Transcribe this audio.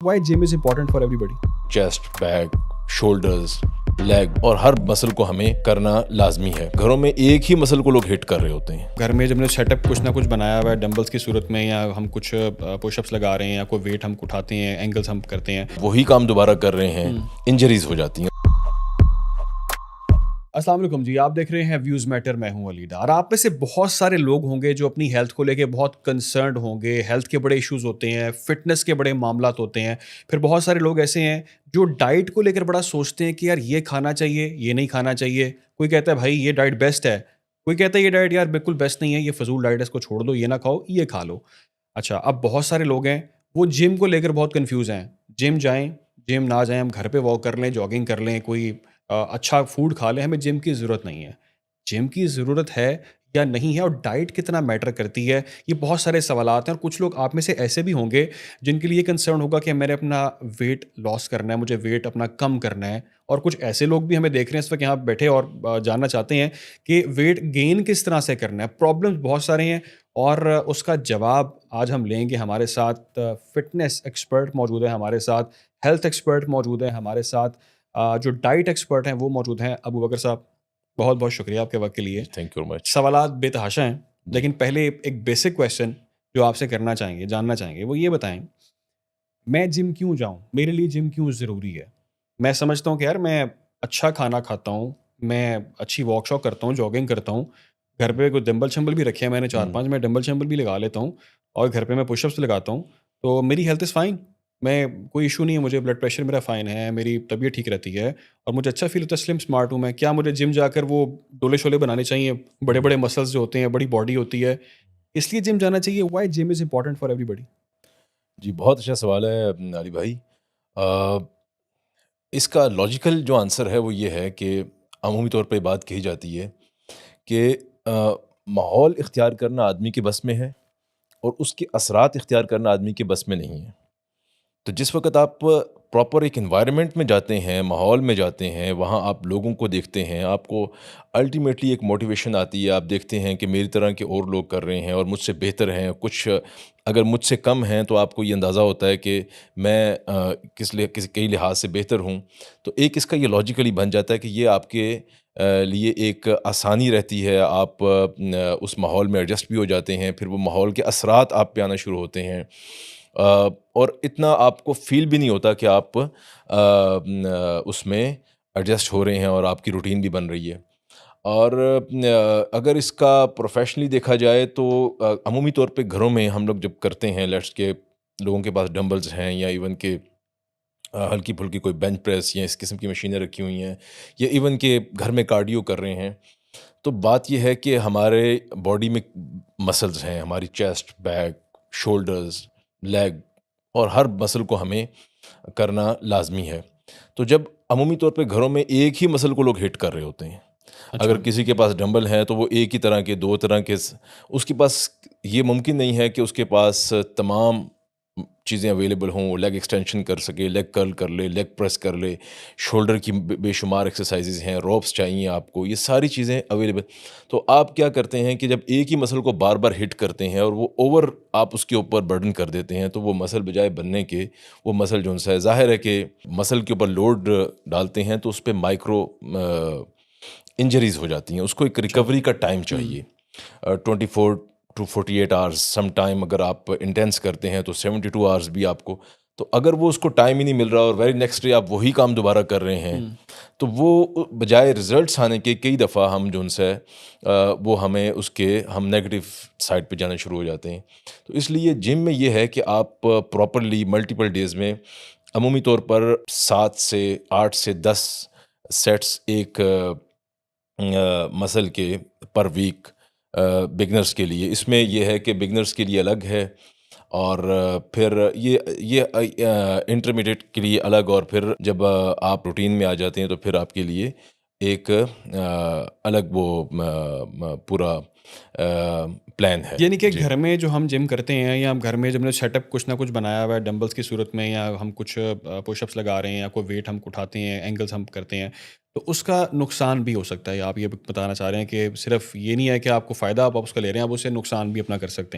Why gym is important for everybody? Chest, back, shoulders, league اور ہر مسل کو ہمیں کرنا لازمی ہے. گھروں میں ایک ہی مسل کو لوگ ہٹ کر رہے ہوتے ہیں. گھر میں جب نے سیٹ اپ کچھ نہ کچھ بنایا ہوا ہے ڈمبلس کی صورت میں، یا ہم کچھ پش اپس لگا رہے ہیں، یا کوئی ویٹ ہم اٹھاتے ہیں، اینگلس ہم کرتے ہیں. وہی کام دوبارہ کر رہے ہیں, انجریز ہو جاتی ہیں. السلام علیکم جی، آپ دیکھ رہے ہیں ویوز میٹر. میں ہوں علی ڈار. آپ میں سے بہت سارے لوگ ہوں گے جو اپنی ہیلتھ کو لے کے بہت کنسرنڈ ہوں گے. ہیلتھ کے بڑے ایشوز ہوتے ہیں، فٹنس کے بڑے معاملات ہوتے ہیں. پھر بہت سارے لوگ ایسے ہیں جو ڈائٹ کو لے کر بڑا سوچتے ہیں کہ یار یہ کھانا چاہیے، یہ نہیں کھانا چاہیے. کوئی کہتا ہے بھائی یہ ڈائٹ بیسٹ ہے، کوئی کہتا ہے یہ ڈائٹ یار بالکل بیسٹ نہیں ہے، یہ فضول ڈائٹ ہے، اس کو چھوڑ دو، یہ نہ کھاؤ، یہ کھا لو. اچھا، اب بہت سارے لوگ ہیں وہ جم کو لے کر بہت کنفیوز ہیں. جم جائیں، جم نہ جائیں، ہم گھر پہ واک کر لیں، جاگنگ کر لیں، کوئی اچھا فوڈ کھا لیں، ہمیں جم کی ضرورت نہیں ہے. جم کی ضرورت ہے یا نہیں ہے، اور ڈائٹ کتنا میٹر کرتی ہے، یہ بہت سارے سوالات ہیں. اور کچھ لوگ آپ میں سے ایسے بھی ہوں گے جن کے لیے کنسرن ہوگا کہ میں نے اپنا ویٹ لاس کرنا ہے، مجھے ویٹ اپنا کم کرنا ہے. اور کچھ ایسے لوگ بھی ہمیں دیکھ رہے ہیں اس وقت یہاں بیٹھے اور جاننا چاہتے ہیں کہ ویٹ گین کس طرح سے کرنا ہے. پرابلمس بہت سارے ہیں اور اس کا جواب آج ہم لیں گے. ہمارے ساتھ فٹنس ایکسپرٹ موجود ہے، ہمارے ساتھ ہیلتھ ایکسپرٹ موجود ہے، ہمارے ساتھ جو ڈائٹ ایکسپرٹ ہیں وہ موجود ہیں. ابو بکر صاحب، بہت بہت شکریہ آپ کے وقت کے لیے. Thank you much. سوالات بے تحاشا ہیں، لیکن پہلے ایک بیسک کویشچن جو آپ سے کرنا چاہیں گے، جاننا چاہیں گے، وہ یہ بتائیں میں جم کیوں جاؤں، میرے لیے جم کیوں ضروری ہے. میں سمجھتا ہوں کہ یار میں اچھا کھانا کھاتا ہوں، میں اچھی واک شاک کرتا ہوں، جاگنگ کرتا ہوں، گھر پہ کوئی ڈمبل شمبل بھی رکھے ہیں میں نے 4-5، میں ڈمبل شمبل بھی لگا لیتا ہوں، اور گھر پہ میں پش اپس لگاتا ہوں، تو میری ہیلتھ از فائن. میں کوئی ایشو نہیں ہے، مجھے بلڈ پریشر میرا فائن ہے، میری طبیعت ٹھیک رہتی ہے، اور مجھے اچھا فیل ہوتا ہے، سلم اسمارٹ ہوں میں. کیا مجھے جم جا کر وہ ڈولے شولے بنانے چاہیے، بڑے بڑے مسلس جو ہوتے ہیں، بڑی باڈی ہوتی ہے، اس لیے جم جانا چاہیے؟ Why gym is important for every body بہت اچھا سوال ہے علی بھائی. اس کا لاجیکل جو آنسر ہے وہ یہ ہے کہ عمومی طور پہ بات کہی جاتی ہے کہ ماحول اختیار کرنا آدمی کے بس میں ہے اور اس کے اثرات اختیار کرنا آدمی کے بس میں نہیں ہے. تو جس وقت آپ پراپر ایک انوائرمنٹ میں جاتے ہیں، ماحول میں جاتے ہیں، وہاں آپ لوگوں کو دیکھتے ہیں، آپ کو الٹیمیٹلی ایک موٹیویشن آتی ہے. آپ دیکھتے ہیں کہ میری طرح کے اور لوگ کر رہے ہیں اور مجھ سے بہتر ہیں، کچھ اگر مجھ سے کم ہیں تو آپ کو یہ اندازہ ہوتا ہے کہ میں کئی لحاظ سے بہتر ہوں. تو ایک اس کا یہ لاجیکلی بن جاتا ہے کہ یہ آپ کے لیے ایک آسانی رہتی ہے. آپ اس ماحول میں ایڈجسٹ بھی ہو جاتے ہیں، پھر وہ ماحول کے اثرات آپ پہ آنا شروع ہوتے ہیں، اور اتنا آپ کو فیل بھی نہیں ہوتا کہ آپ اس میں ایڈجسٹ ہو رہے ہیں اور آپ کی روٹین بھی بن رہی ہے. اور اگر اس کا پروفیشنلی دیکھا جائے تو عمومی طور پہ گھروں میں ہم لوگ جب کرتے ہیں، لیٹس کے لوگوں کے پاس ڈمبلز ہیں، یا ایون کہ ہلکی پھلکی کوئی بینچ پریس یا اس قسم کی مشینیں رکھی ہوئی ہیں، یا ایون کہ گھر میں کارڈیو کر رہے ہیں، تو بات یہ ہے کہ ہمارے باڈی میں مسلز ہیں، ہماری چیسٹ، بیک، شولڈرز، لیگ اور ہر مسل کو ہمیں کرنا لازمی ہے. تو جب عمومی طور پہ گھروں میں ایک ہی مسل کو لوگ ہٹ کر رہے ہوتے ہیں، اگر کسی کے پاس ڈمبل ہیں تو وہ ایک ہی طرح کے، دو طرح کے، اس کے پاس یہ ممکن نہیں ہے کہ اس کے پاس تمام چیزیں اویلیبل ہوں. وہ لیگ ایکسٹینشن کر سکے، لیگ کرل کر لے، لیگ پریس کر لے، شولڈر کی بے شمار ایکسرسائزز ہیں، روپس چاہیے آپ کو، یہ ساری چیزیں اویلیبل. تو آپ کیا کرتے ہیں کہ جب ایک ہی مسل کو بار بار ہٹ کرتے ہیں اور وہ اوور آپ اس کے اوپر برڈن کر دیتے ہیں، تو وہ مسل بجائے بننے کے، وہ مسل جو ہے ظاہر ہے کہ مسل کے اوپر لوڈ ڈالتے ہیں تو اس پہ مائکرو انجریز ہو جاتی ہیں. اس کو ایک ریکوری کا ٹائم چاہیے، 24 to 48 آورز. سم ٹائم اگر آپ انٹینس کرتے ہیں تو 72 آورز بھی آپ کو. تو اگر وہ اس کو ٹائم ہی نہیں مل رہا اور ویری نیکسٹ ڈے آپ وہی کام دوبارہ کر رہے ہیں، تو وہ بجائے ریزلٹس آنے کے کئی دفعہ ہم جو ان سے وہ ہم نیگیٹو سائڈ پہ جانا شروع ہو جاتے ہیں. تو اس لیے جم میں یہ ہے کہ آپ پراپرلی ملٹیپل ڈیز میں عمومی طور پر 7 سے 8 سے 10 سیٹس ایک مسل کے پر ویک بگنرز کے لیے. اس میں یہ ہے کہ بگنرز کے لیے الگ ہے، اور پھر یہ انٹرمیڈیٹ کے لیے الگ، اور پھر جب آپ روٹین میں آ جاتے ہیں تو پھر آپ کے لیے ایک الگ وہ پورا پلان ہے. یعنی کہ گھر میں جو ہم جم کرتے ہیں، یا ہم گھر میں جب نے سیٹ اپ کچھ نہ کچھ بنایا ہوا ہے ڈمبلس کی صورت میں، یا ہم کچھ پش اپس لگا رہے ہیں، یا کوئی ویٹ ہم اٹھاتے ہیں، اینگلس ہم کرتے ہیں، تو اس کا نقصان بھی ہو سکتا ہے. آپ یہ بتانا چاہ رہے ہیں کہ صرف یہ نہیں ہے کہ آپ کو فائدہ آپ اس کا لے رہے ہیں، آپ اسے نقصان بھی اپنا کر سکتے ہیں.